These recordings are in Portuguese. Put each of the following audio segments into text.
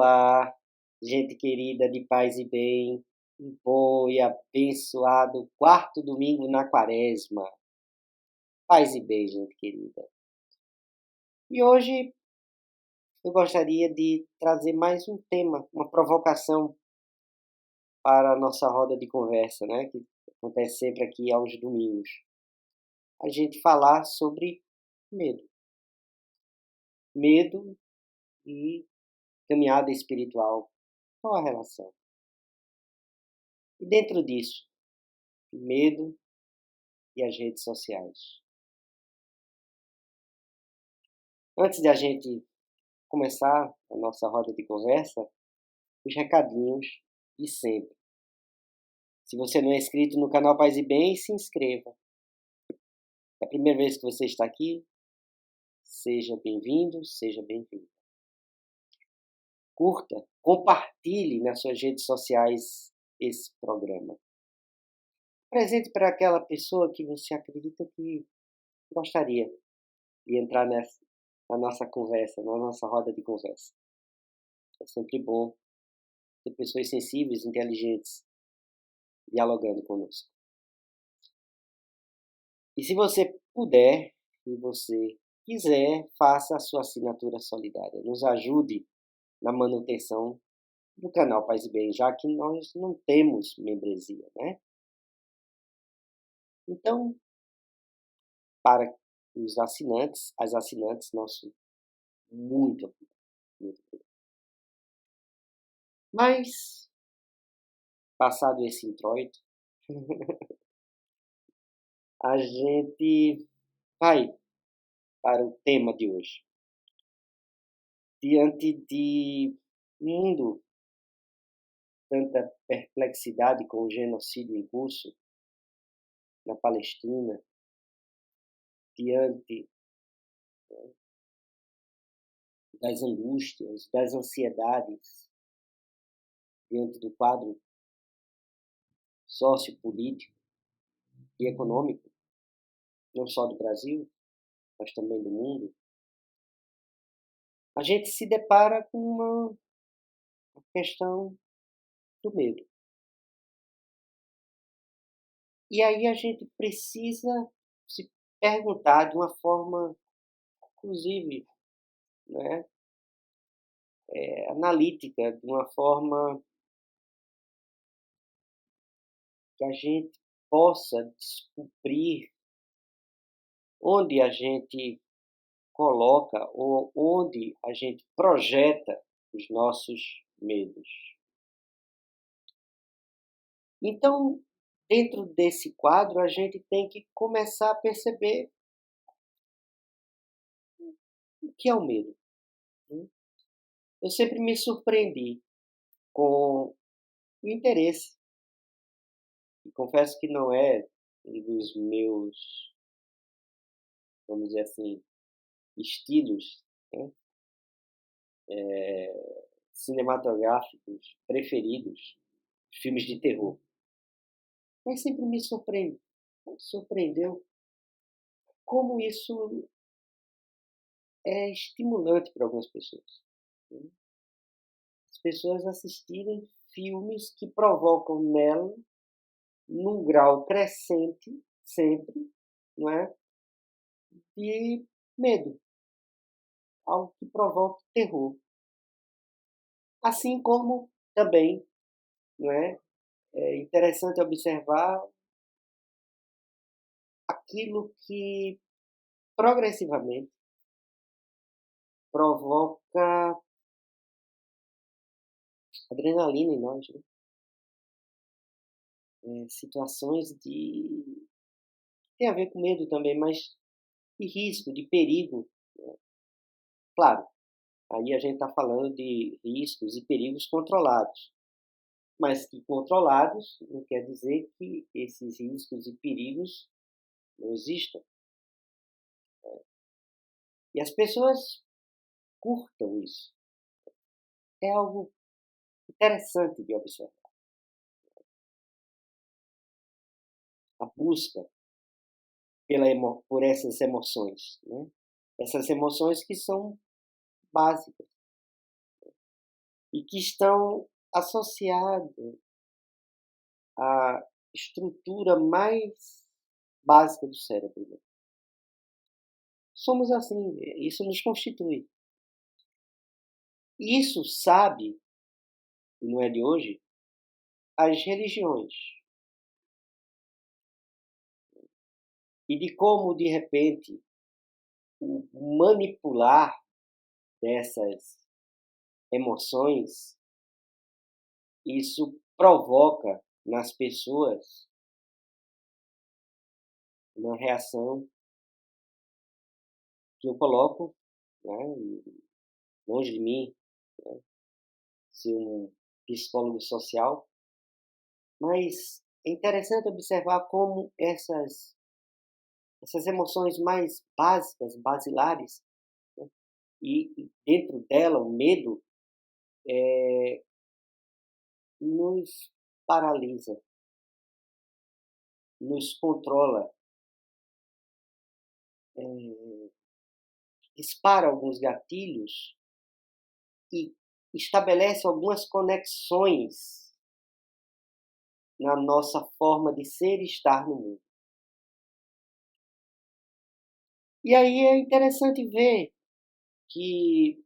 Olá, gente querida de paz e bem, um bom e abençoado quarto domingo na quaresma. Paz e bem, gente querida. E hoje eu gostaria de trazer mais um tema, uma provocação para a nossa roda de conversa, né? Que acontece sempre aqui aos domingos. A gente falar sobre medo. Medo e caminhada espiritual. Qual a relação? E dentro disso, medo e as redes sociais. Antes de a gente começar a nossa roda de conversa, os recadinhos de sempre. Se você não é inscrito no canal Paz e Bem, se inscreva. É a primeira vez que você está aqui, seja bem-vindo, seja bem-vinda. Curta, compartilhe nas suas redes sociais esse programa. Presente para aquela pessoa que você acredita que gostaria de entrar na nossa conversa, na nossa roda de conversa. É sempre bom ter pessoas sensíveis, inteligentes, dialogando conosco. E se você puder e você quiser, faça a sua assinatura solidária. Nos ajude na manutenção do canal Paz e Bem, já que nós não temos membresia, né? Então, para os assinantes, as assinantes, nosso muito obrigado. Muito obrigado. Mas, passado esse introito, a gente vai para o tema de hoje. Diante de um mundo, tanta perplexidade com o genocídio em curso na Palestina, diante das angústias, das ansiedades, diante do quadro sociopolítico e econômico, não só do Brasil, mas também do mundo, a gente se depara com uma questão do medo. E aí a gente precisa se perguntar de uma forma, inclusive, né, analítica, de uma forma que a gente possa descobrir onde a gente coloca ou onde a gente projeta os nossos medos. Então, dentro desse quadro, a gente tem que começar a perceber o que é o medo. Eu sempre me surpreendi com o interesse, e confesso que não é um dos meus, vamos dizer assim, estilos, né, cinematográficos preferidos, filmes de terror. Mas sempre me surpreendeu como isso é estimulante para algumas pessoas. As pessoas assistirem filmes que provocam nela, num grau crescente, sempre, não é, de medo, algo que provoque terror. Assim como também, não é interessante observar aquilo que progressivamente provoca adrenalina em nós, né? Situações de tem a ver com medo também, mas de risco, de perigo, né. Claro, aí a gente está falando de riscos e perigos controlados, mas que controlados não quer dizer que esses riscos e perigos não existam. E as pessoas curtam isso. É algo interessante de observar. A busca por essas emoções, né? Essas emoções que são básicas. e que estão associados à estrutura mais básica do cérebro, né? Somos assim, isso nos constitui. Isso sabe, e não é de hoje, as religiões. E de como, de repente, o manipular dessas emoções, isso provoca nas pessoas uma reação que eu coloco, né, longe de mim, né, ser um psicólogo social, mas é interessante observar como essas emoções mais básicas, basilares, né, e dentro dela o medo nos paralisa, nos controla, dispara alguns gatilhos e estabelece algumas conexões na nossa forma de ser e estar no mundo. E aí é interessante ver que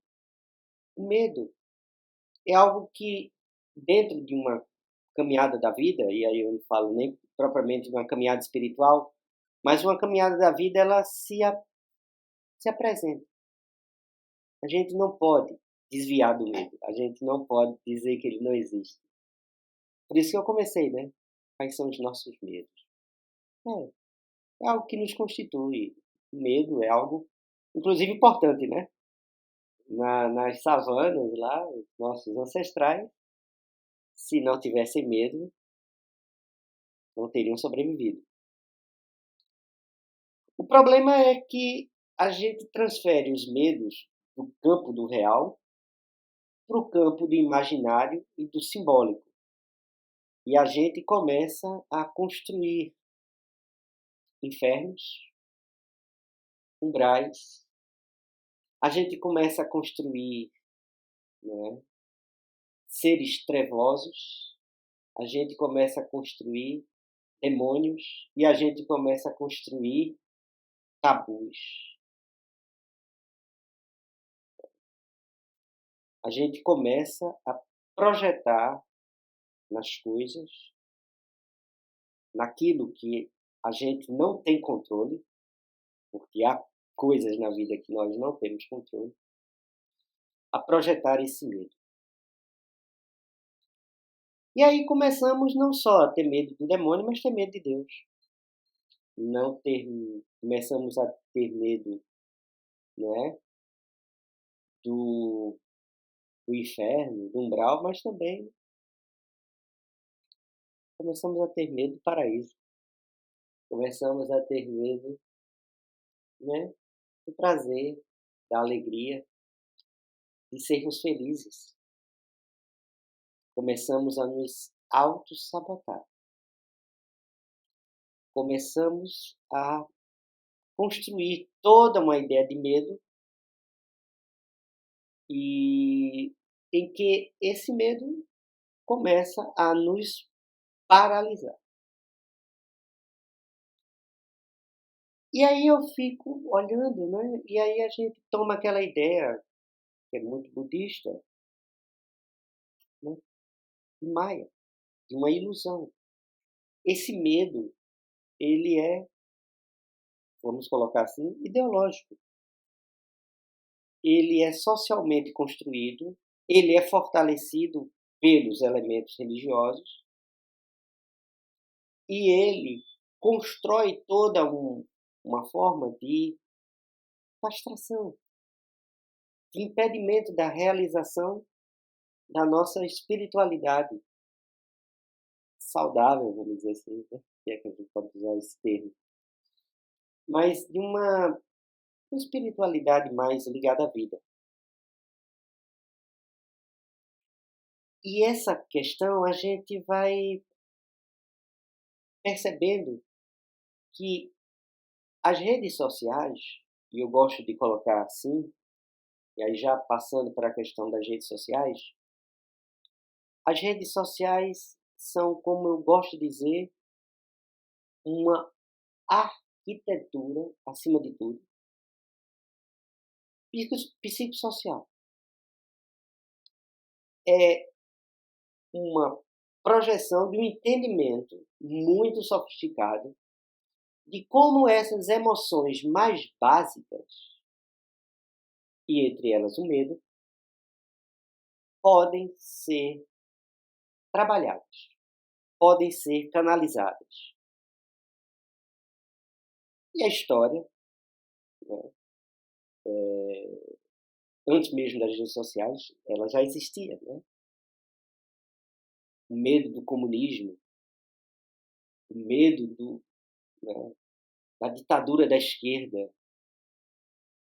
o medo é algo que, dentro de uma caminhada da vida, e aí eu não falo nem propriamente de uma caminhada espiritual, mas uma caminhada da vida, ela se apresenta. A gente não pode desviar do medo, a gente não pode dizer que ele não existe. Por isso que eu comecei, né? Quais são os nossos medos? É algo que nos constitui. O medo é algo, inclusive, importante, né? Nas savanas lá, os nossos ancestrais, se não tivessem medo, não teriam sobrevivido. O problema é que a gente transfere os medos do campo do real para o campo do imaginário e do simbólico. E a gente começa a construir infernos, umbrais, a gente começa a construir, né, seres trevosos, a gente começa a construir demônios e a gente começa a construir tabus. A gente começa a projetar nas coisas, naquilo que a gente não tem controle, porque há coisas na vida que nós não temos controle, a projetar esse medo. E aí começamos não só a ter medo do demônio, mas ter medo de Deus. Não ter, começamos a ter medo, né, do, do inferno, do umbral, mas também começamos a ter medo do paraíso. Começamos a ter medo, né, do prazer, da alegria, de sermos felizes. Começamos a nos auto-sabotar. Começamos a construir toda uma ideia de medo e em que esse medo começa a nos paralisar. E aí eu fico olhando, né? E aí a gente toma aquela ideia, que é muito budista, né? De Maia, de uma ilusão. Esse medo, ele é, vamos colocar assim, ideológico. Ele é socialmente construído, ele é fortalecido pelos elementos religiosos e ele constrói toda uma forma de castração, de impedimento da realização da nossa espiritualidade saudável, vamos dizer assim, né? Se é que a gente pode usar esse termo, mas de uma espiritualidade mais ligada à vida. E essa questão a gente vai percebendo que as redes sociais, e eu gosto de colocar assim, e aí já passando para a questão das redes sociais, As redes sociais são, como eu gosto de dizer, uma arquitetura, acima de tudo, psicossocial. É uma projeção de um entendimento muito sofisticado de como essas emoções mais básicas, e entre elas o medo, podem ser trabalhadas, podem ser canalizadas. E a história, né, antes mesmo das redes sociais, ela já existia. Né? O medo do comunismo, o medo né, da ditadura da esquerda,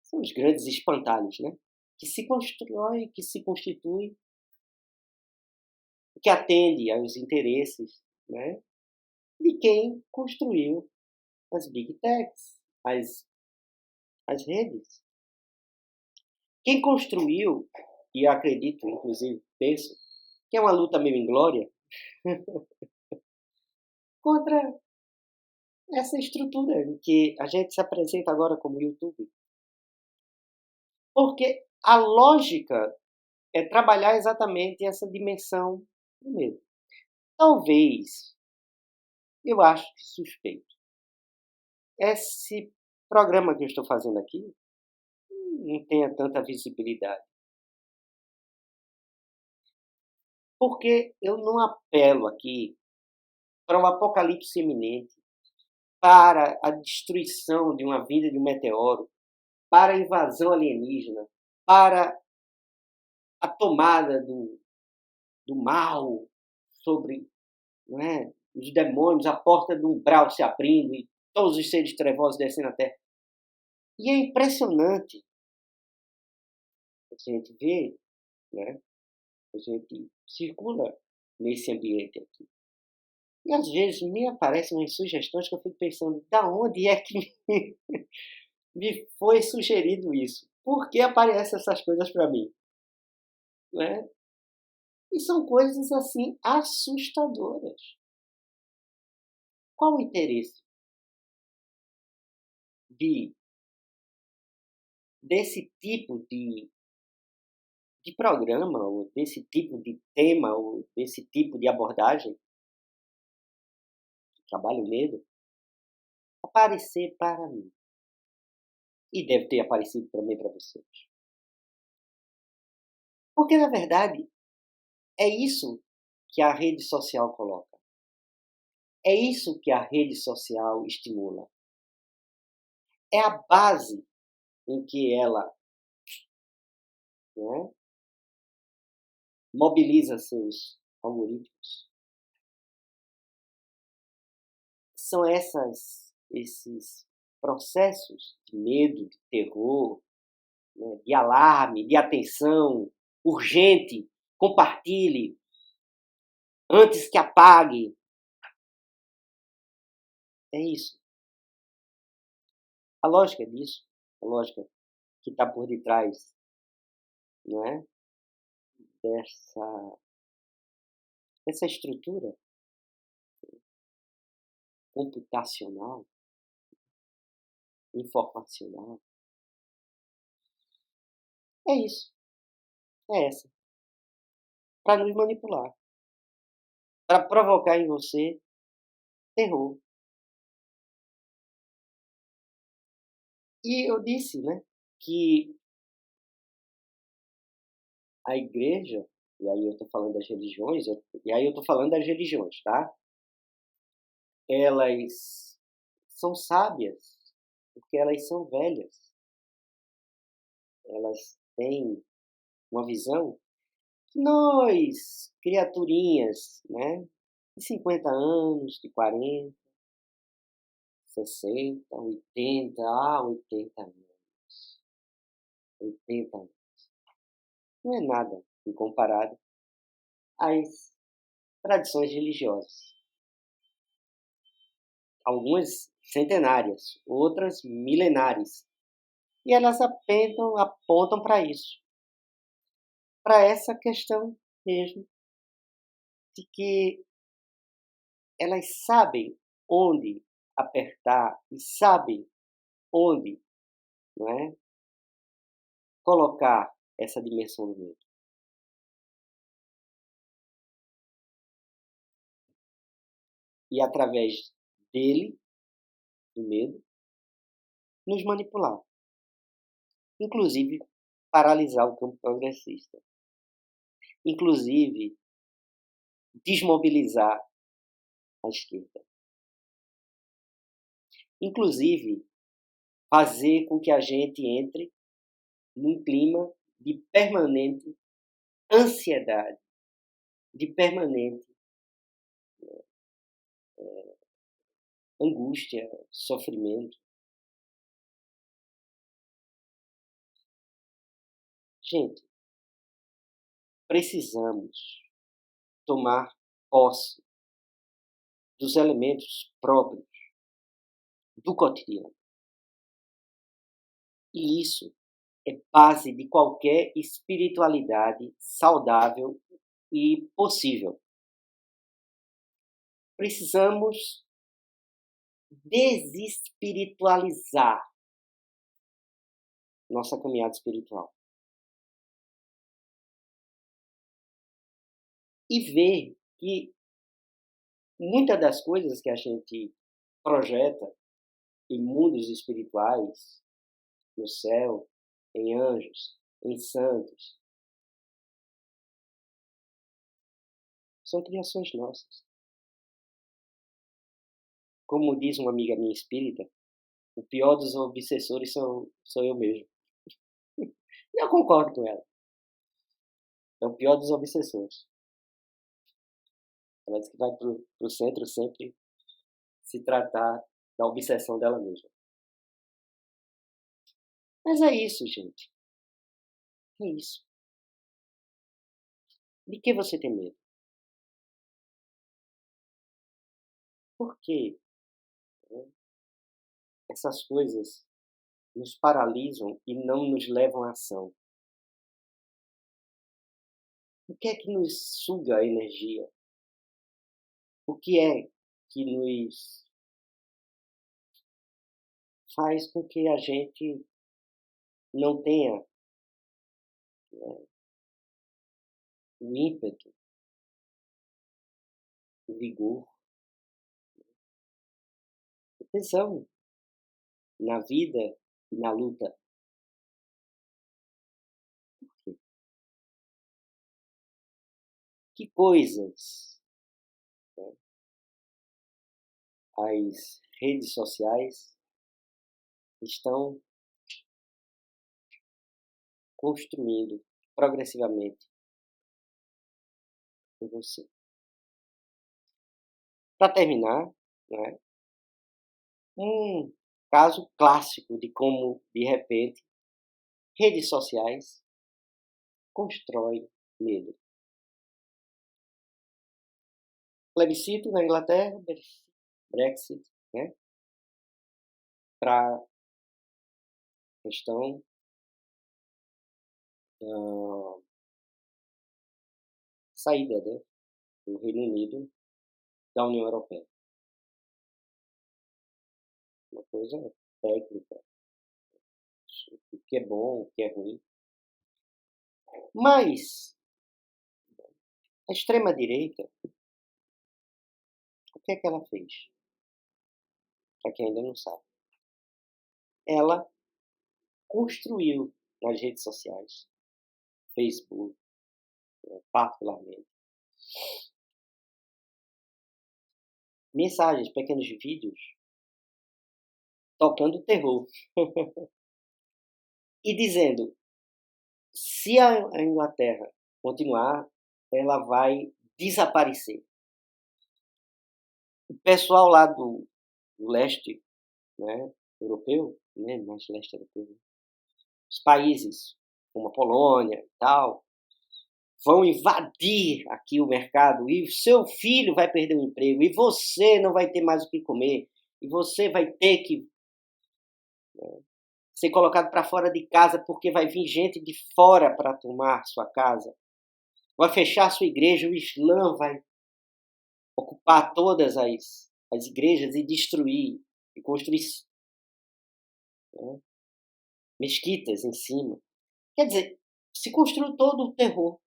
são os grandes espantalhos, né? Que se constitui, que atende aos interesses, né, de quem construiu as big techs, as redes. Quem construiu, e eu acredito, inclusive, penso, que é uma luta meio inglória, contra essa estrutura em que a gente se apresenta agora como YouTube. Porque a lógica é trabalhar exatamente essa dimensão do medo. Talvez, eu acho que suspeito, esse programa que eu estou fazendo aqui não tenha tanta visibilidade. Porque eu não apelo aqui para o apocalipse iminente, para a destruição de uma vinda de um meteoro, para a invasão alienígena, para a tomada do mal sobre, não é, os demônios, a porta do umbral se abrindo e todos os seres trevosos descendo à terra. E é impressionante a gente ver, né, a gente circula nesse ambiente aqui. E às vezes me aparecem umas sugestões que eu fico pensando, da onde é que me foi sugerido isso? Por que aparecem essas coisas para mim? Né? E são coisas assim assustadoras. Qual o interesse de, desse tipo de programa, ou desse tipo de tema, ou desse tipo de abordagem, que trabalha o medo, aparecer para mim? E deve ter aparecido também para vocês. Porque, na verdade, é isso que a rede social coloca. É isso que a rede social estimula. É a base em que ela, né, mobiliza seus algoritmos. São esses processos de medo, de terror, né, de alarme, de atenção, urgente, compartilhe, antes que apague. É isso. A lógica disso, a lógica que está por detrás, não é, dessa estrutura computacional, informacional, é isso. É essa. Para nos manipular. Para provocar em você terror. E eu disse, né, que a igreja, e aí eu estou falando das religiões, e aí eu estou falando das religiões, tá? Elas são sábias, porque elas são velhas. Elas têm uma visão que nós, criaturinhas, né, de 50 anos, de 40, 60, 80, 80 anos. 80 anos. Não é nada em comparado às tradições religiosas. Algumas centenárias, outras milenares. E elas apontam para isso. Para essa questão mesmo de que elas sabem onde apertar e sabem onde, não é, colocar essa dimensão do medo. E através dele, do medo, nos manipular. Inclusive, paralisar o campo progressista. Inclusive, desmobilizar a esquerda. Inclusive, fazer com que a gente entre num clima de permanente ansiedade, de permanente angústia, sofrimento. Gente, precisamos tomar posse dos elementos próprios do cotidiano. E isso é base de qualquer espiritualidade saudável e possível. Precisamos desespiritualizar nossa caminhada espiritual. E ver que muitas das coisas que a gente projeta em mundos espirituais, no céu, em anjos, em santos, são criações nossas. Como diz uma amiga minha espírita, o pior dos obsessores sou eu mesmo. Eu concordo com ela. É o pior dos obsessores. Ela diz que vai pro centro sempre se tratar da obsessão dela mesma. Mas é isso, gente. É isso. De que você tem medo? Por que essas coisas nos paralisam e não nos levam à ação? O que é que nos suga a energia? O que é que nos faz com que a gente não tenha o ímpeto, o vigor, a tesão na vida e na luta? Que coisas as redes sociais estão construindo progressivamente em você? Para terminar, né, um caso clássico de como, de repente, redes sociais constroem medo. Plebiscito na Inglaterra, Brexit, né, para a questão da saída, né, do Reino Unido da União Europeia. Uma coisa técnica, o que é bom, o que é ruim. Mas a extrema-direita, o que é que ela fez? Para quem ainda não sabe. Ela construiu nas redes sociais, Facebook, particularmente, mensagens, pequenos vídeos, tocando terror. E dizendo, se a Inglaterra continuar, ela vai desaparecer. O pessoal lá do leste, né, europeu, né, mais leste europeu, os países como a Polônia e tal, vão invadir aqui o mercado e seu filho vai perder o emprego e você não vai ter mais o que comer e você vai ter que ser colocado para fora de casa porque vai vir gente de fora para tomar sua casa. Vai fechar sua igreja, o Islã vai ocupar todas as igrejas e destruir, e construir, né, mesquitas em cima. Quer dizer, se construiu todo o terror.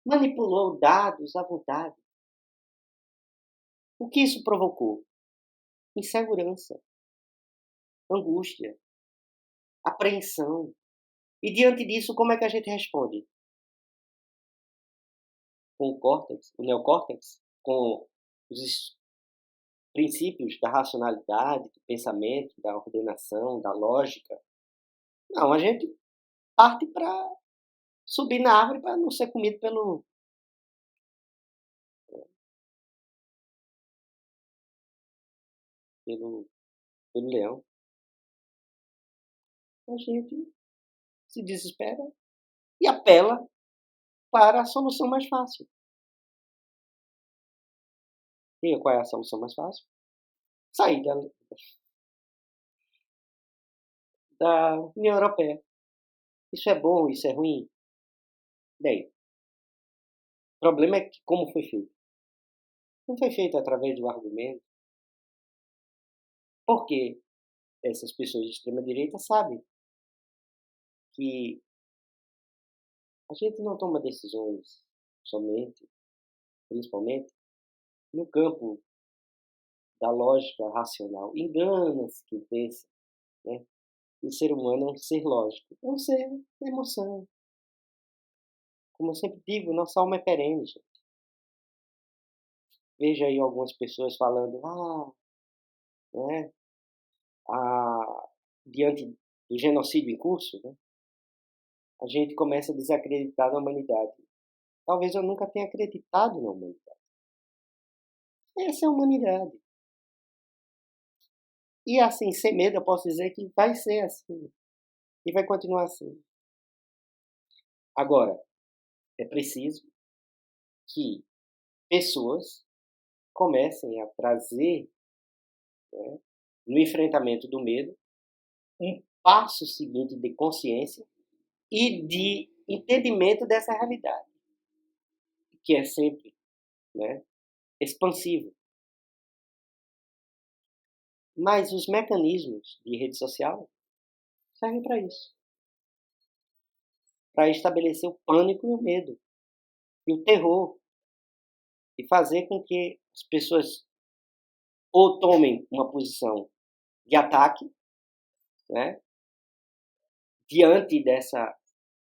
Manipulou dados à vontade. O que isso provocou? Insegurança, angústia, apreensão. E diante disso, como é que a gente responde? Com o córtex, o neocórtex, com os princípios da racionalidade, do pensamento, da ordenação, da lógica. Não, a gente parte para subir na árvore para não ser comido pelo, pelo leão. A gente se desespera e apela para a solução mais fácil. E qual é a solução mais fácil? Sair da União Europeia. Isso é bom, isso é ruim? Bem, o problema é que como foi feito. Não foi feito através do argumento, porque essas pessoas de extrema-direita sabem que a gente não toma decisões somente, principalmente, no campo da lógica racional. Engana-se quem pensa, né? O ser humano é um ser lógico, é um ser da emoção. Como eu sempre digo, nossa alma é perene, gente. Veja aí algumas pessoas falando, né, diante do genocídio em curso, né, a gente começa a desacreditar na humanidade. Talvez eu nunca tenha acreditado na humanidade. Essa é a humanidade. E assim, sem medo, eu posso dizer que vai ser assim. E vai continuar assim. Agora, é preciso que pessoas comecem a trazer, né, no enfrentamento do medo, um passo seguinte de consciência e de entendimento dessa realidade, que é sempre, né, expansivo. Mas os mecanismos de rede social servem para isso, para estabelecer o pânico e o medo, e o terror, e fazer com que as pessoas ou tomem uma posição de ataque, né, diante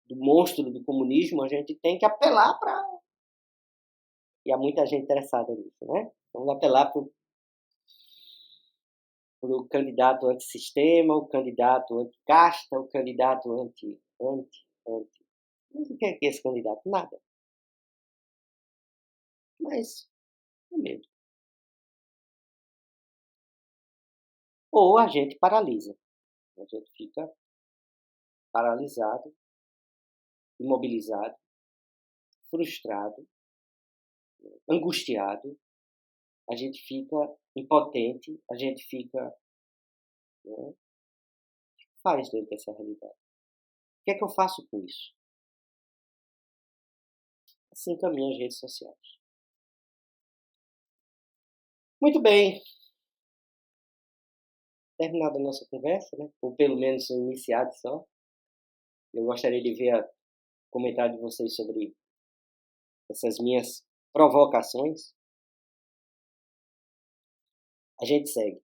do monstro do comunismo, a gente tem que apelar para. E há muita gente interessada nisso, né? Vamos apelar para o candidato antissistema, o candidato anticasta, o candidato anti. Mas o que é esse candidato? Nada. Mas o medo. Ou a gente paralisa. A gente fica paralisado, imobilizado, frustrado, angustiado, a gente fica impotente, a gente fica, né, o que faz dentro dessa realidade? O que é que eu faço com isso? Assim caminham as redes sociais. Muito bem, terminada a nossa conversa, né? Ou pelo menos iniciado só. Eu gostaria de ver o comentário de vocês sobre essas minhas provocações. A gente segue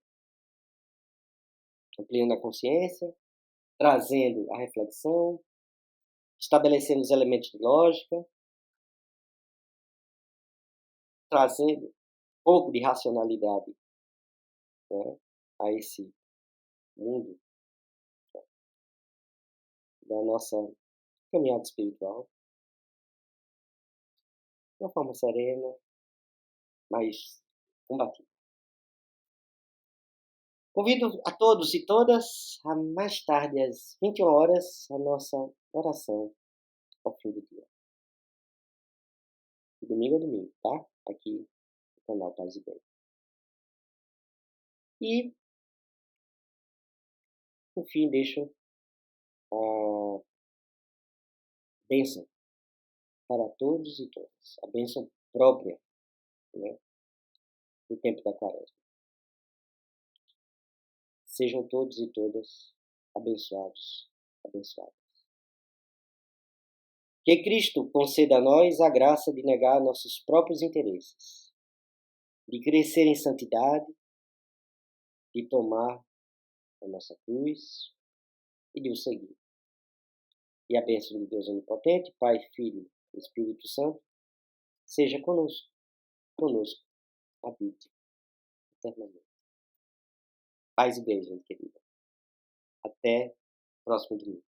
ampliando a consciência, trazendo a reflexão, estabelecendo os elementos de lógica, trazendo um pouco de racionalidade, né, a esse mundo da nossa caminhada espiritual, de uma forma serena, mas combativa. Convido a todos e todas a mais tarde, às 21 horas, a nossa oração ao fim do dia. De domingo a domingo, tá? Aqui no canal Paz e Bem. E, por fim, deixo a bênção para todos e todas. A bênção própria né, no tempo da quaresma. Sejam todos e todas abençoados, abençoadas. Que Cristo conceda a nós a graça de negar nossos próprios interesses, de crescer em santidade, de tomar a nossa cruz e de o seguir. E a bênção de Deus Onipotente, Pai, Filho e Espírito Santo, seja conosco, habite eternamente. Paz e bem, gente querida. Até o próximo domingo.